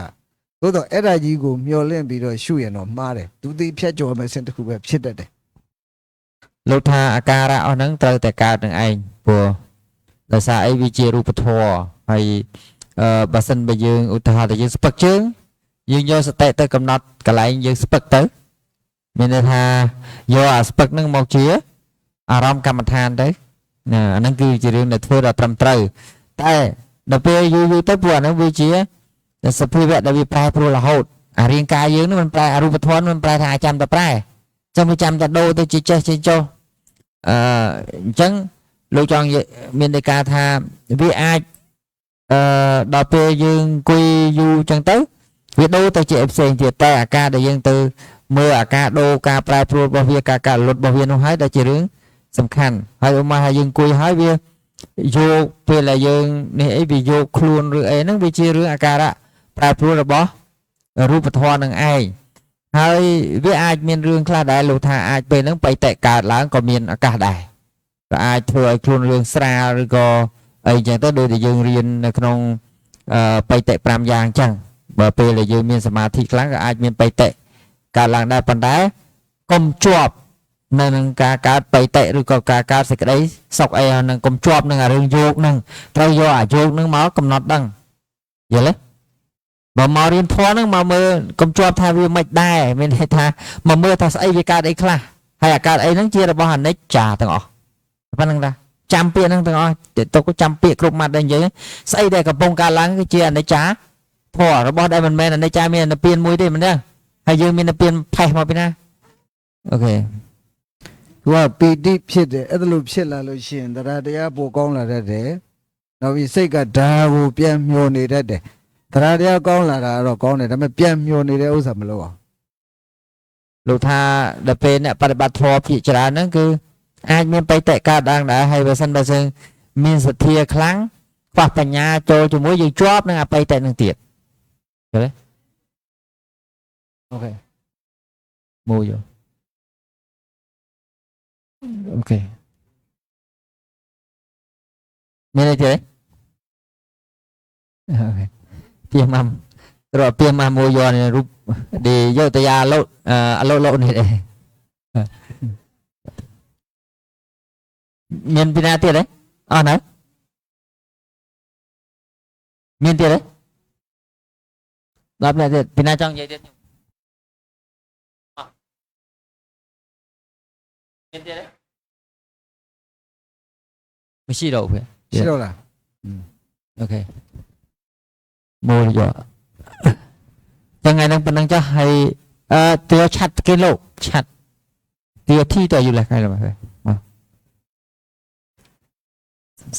သို့တော့အဲ့ဒါကြီးကိုမျောလင့်ပြီးတော့ရှုရင်တော့မှားတယ်သူသိဖြတ်ကျော်မဲ့စင်တစ်ခုပဲဖြစ်တတ်တယ်លោកថាអាការៈអស់ហ្នឹងត្រូវតែកើតនឹងឯងព្រោះដោយសារអីវាជារូបធម៌ហើយបើសិនបើយើងឧទាហរណ៍ថាយើងស្ពឹកជើងយើងយកសតិទៅកំណត់កន្លែងយើងស្ពឹកទៅមានន័យថាយកអាស្ពឹកហ្នឹងមកជាអារម្មណ៍កម្មដ្ឋានទៅណាអាហ្នឹងគឺជារឿងដែលធ្វើដល់ត្រឹមត្រូវតែដល់ពេលយូរទៅពួកអាហ្នឹងវាជាសភាវៈដែលវាប្រែប្រួលរហូតអារាងកាយយើងហ្នឹងมันប្រែអរូបធម៌มันប្រែថាចាំតែប្រែចាំវាចាំតែដូរទៅជាចេះចេះចុះអញ្ចឹងលោកចង់មានន័យការថាវាអាចដល់ពេលយើងអង្គុយយូរអញ្ចឹងទៅវាដូរទៅជាផ្សេងទៀតតែអាការដែលយើងទៅមើលអាការដូរការប្រែប្រួលរបស់វាការលុតរបស់វានោះហើយដែលជារឿងសំខាន់ហើយឧមាថាយើងអង្គុយហើយវាយកពេលដែលយើងនេះអីវាយកខ្លួនឬអីហ្នឹងវាជារឿងអាការៈប្រែប្រួលរបស់រូបធម៌នឹងឯងហើយវាអាចមានរឿងខ្លះដែរលោកថាអាចពេលហ្នឹងបៃតេកើតឡើងក៏មានឱកាសដែរក៏អាចធ្វើឲ្យខ្លួនរឿងស្រាលឬក៏អីចឹងទៅដូចដែលយើងរៀននៅក្នុងបៃតេ5យ៉ាងចឹងបើពេលដែលយើងមានសមាធិខ្លាំងក៏អាចមានបៃតេកើតឡើងដែរប៉ុន្តែកុំជាប់នៅនឹងការកើតបៃតេឬក៏ការកើតសេចក្តីសុខអីហ្នឹងកុំជាប់នឹងរឿងយោគហ្នឹងត្រូវយកអាយោគហ្នឹងមកកំណត់ដឹងយល់ទេបើមករៀនធម៌ហ្នឹងមកមើលកុំជាប់ថាវាមិនដែរមានន័យថាមកមើលថាស្អីវាកើតអីខ្លះហើយអាកើតអីហ្នឹងជារបស់អនិច្ចាទាំងអស់ប៉ុណ្្នឹងតាចាំពាក្យហ្នឹងទាំងអស់ទៅចាំពាក្យគ្រប់ម៉ាត់ដែរនិយាយស្អីដែលកំពុងកើតឡើងគឺជាអនិច្ចាធម៌របស់ដែលមិនមែនអនិច្ចាមាននិព្វានមួយទេមិនដឹងហើយយើងមាននិព្វានផេះមកពីណាអូខេว่าปีติဖြစ်တယ်အဲ့လိုဖြစ်လာလို့ရှိရင်တရားပိုကောင်းလာတတ်တယ်နောက်ပြီးစိတ်ကဓာတ်ကိုပြန်မျောနေတတ်တယ်တရားကောင်းလာတာတော့ကောင်းတယ်ဒါပေမဲ့ပြန်မျောနေတဲ့ဥစ္စာမလုပ်အောင်លោកថាដល់ពេលអ្នកបប្រតិបត្តិធម៌ភាគច្រើនហ្នឹងគឺអាចមានបៃតេកើតឡើងដែរហើយបើសិនបើយើងមានសទ្ធាខ្លាំងខ្វះបញ្ញាចូលជាមួយយើងជាប់នឹងអបៃតេនឹងទៀតឃើញទេអូខេមួយយោអូខេមានអីទៀតអូខេពីម៉ាំត្រពីម៉ាំមួយយករូបឌីយកតាយ៉ាឡូតអឡូឡូនេះដែរមានពីណាទៀតទេអស់ណាមានទៀតទេដល់ពីណាទៀតពីណាចង់និយាយទៀត ไม่ใช่เราเพื่อน Sure lah. โอเคโมยอยู่ยังไงนั่งเป็นนั่งจะให้เตียวชัดกิโลชัดเตียวที่ตัวอยู่แหละใครหรือเปล่ามา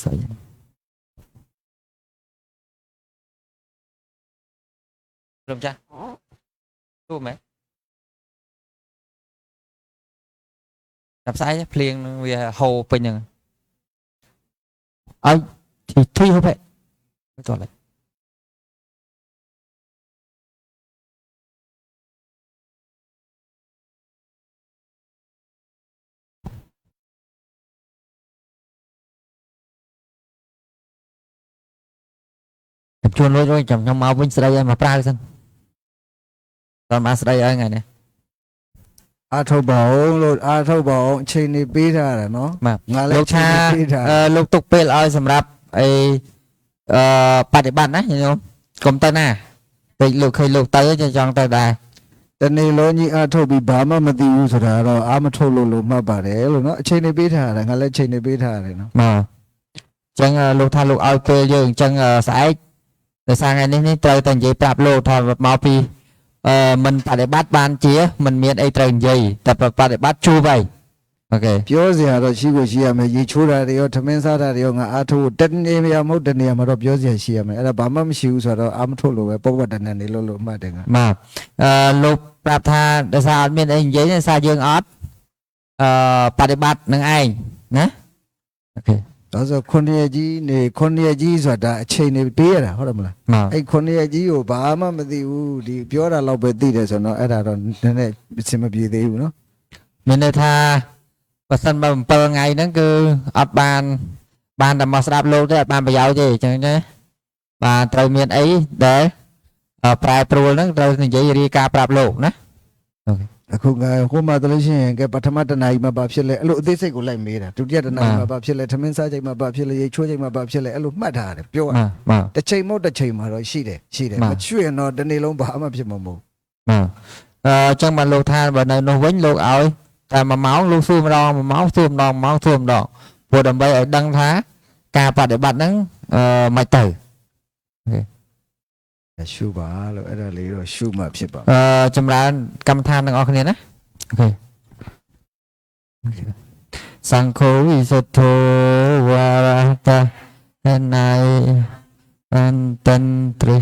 สวยลมจ้ะรู้ไหมจับสายเพลงเวียโฮเป็นยังเอาที่ทุยเข้าไปไม่ต่อเลย ชวนrồi chồng trong mau vinh sợi mà prao xin còn mà sợi ở ngày này Thâu bảo trên này biết ra là nó. mà Ngài lúc cha lúc tục bê lại sầm rạp ấy ba để bàn á hiểu không công tân à vậy lúc khi lúc tới cho chọn tới đài Tên này lo như thâu bị bả mà tiêu rồi rồi mà thâu lô mà bà đấy rồi nó trên này biết ra là ngài lên trên này biết ra rồi nó. mà chẳng lúc tha lúc ao bê dương chẳng sải để sang ngàyนี้trời tận gì prap lô thà mau pi mình phải để bắt ban chia mình miễn ai trời gì tập phải để bắt chu vậy ok ပြောစရာတော့ရှိကိုရှိရမယ်ရေချိုးတာတွေရောထမင်းစားတာတွေရောငါအားထုတ်တနေရမဟုတ်တနေရမှာတော့ပြောစရာရှိရမယ်အဲ့ဒါဘာမှမရှိဘူးဆိုတော့အားမထုတ်လို့ပဲပုတ်ပတ်တနေနေလို့မှတ်တယ်ငါ mà lúc prap tha để sao miễn ai gì nên sao dương ót phải để bắt nâng ai nè ok ဒါဆို9ရက်ကြီးဆိုတာအချိန်နေပေးရတာဟုတ်တယ်မလား mà အဲ့9ရက်ကြီးကိုဘာမှမသိဘူးဒီပြောတာတော့ပဲသိတယ်ဆိုတော့အဲ့ဒါတော့နည်းနည်းအဆင်မပြေသေးဘူးနော် mình đây tha và sân bằng per ngày nó cứ ọt bàn làm mà sạp lô thế bàn bây giờ gì chẳng nhé và từ miền ấy để prai pro nó rồi thì dễ đi ca prap lô nè အခုငါဟိုမှာတလို့ရှိရင်ကဲပထမတနာရီမှာဘာဖြစ်လဲအဲ့လိုအသေးစိတ်ကိုလိုက်မေးတာဒုတိယတနာရီမှာဘာဖြစ်လဲထမင်းစားချိန်မှာဘာဖြစ်လဲရေချိုးချိန်မှာဘာဖြစ်လဲအဲ့လိုမှတ်ထားတယ်ပြောရ mà တစ်ချိန်မဟုတ်တစ်ချိန်မှာတော့ရှိတယ်မချွေတော့တနေ့လုံးဘာမှဖြစ်မှာမဟုတ် mà trong bàn lô tha và này nó vĩnh lô ảoแต่มาเมาส์ลูกซูมดองมาเมาส์ซูมดองเมาส์ซูมดองปวดดำใบở đăng thá càปฏิบัตินั้นไม่ตื่น ရှုပါလို့အဲ့ဒါလေးတော့ရှုမှဖြစ်ပါ จำรานกรรมฐานทั้งออกเนี่ยนะโอเคสังโฆวิสุทโธวาระตะนายอันตันตริ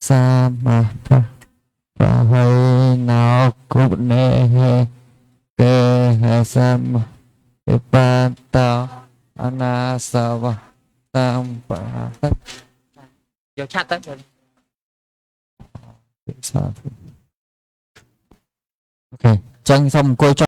สามาพะปะไหนากุเนเกหะสัมปิปัตตาอนาสวะตัมปะทัเดี๋ยวชัดตั้งโอเค chân xong cô cho